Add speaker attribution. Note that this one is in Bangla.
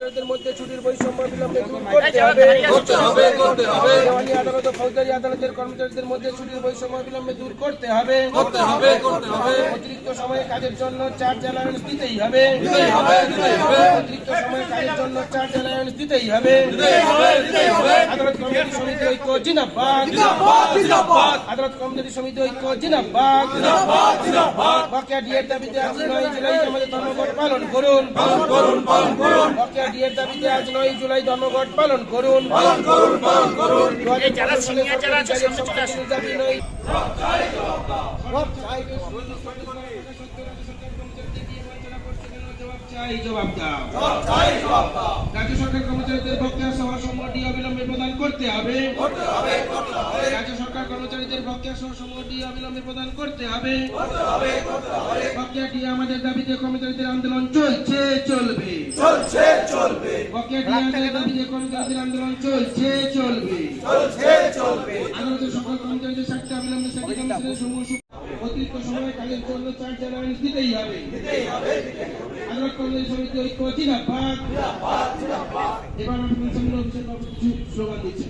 Speaker 1: মধ্যে ছুটির বৈষম্য বিলম্বে দূর করতে হবে। দেওয়ানি আদালত ও ফৌজদারি আদালতের কর্মচারীদের মধ্যে ছুটির বৈষম্য বিলম্বে দূর করতে হবে। অতিরিক্ত সময়ে কাজের জন্য চার্জ অ্যালাউন্স দিতেই হবে। অতিরিক্ত সময়ে কাজের জন্য চার্জ অ্যালাউন্স দিতেই হবে। আদালত কর্মচারী সমিতি ঐক্য জিন্দাবাদ। আদালত কর্মচারী সমিতি ঐক্য জিন্দাবাদ। বকেয়া ডিএর দাবিতে আজ 9 জুলাই আমাদের ধর্মঘট পালন করুন। বকেয়া ডিএর দাবিতে আজ 9 জুলাই ধর্মঘট পালন করুন।
Speaker 2: যারা সিনিয়র যারা আছে সামনে চলে আসুন।
Speaker 1: জবাব দাও। রাজ্য সরকার কর্মচারীদের বকেয়া সহ সমূহটি অবিলম্বে প্রদান করতে হবে। রাজ্য সরকার কর্মচারীদের বকেয়া সহ সমূহটি অবিলম্বে প্রদান করতে হবে। বকেয়া ডিএ আমাদের দাবিতে কর্মচারীদের আন্দোলন চলছে চলবে। বকেয়া ডিএ আমাদের দাবিতে কর্মচারীদের আন্দোলন চলছে চলবে। আদালতের সকল কর্মচারীদের স্বার্থে অবিলম্বে স্থায়ী কমিশনের সমূহ অতিরিক্ত সময় কাজের জন্য চার্জ অ্যালাউন্স দিতেই হবে। আদালত কর্মচারী সমিতি ঐক্য জিন্দাবাদ। এবার আমি কিছু স্লোগান দিচ্ছি।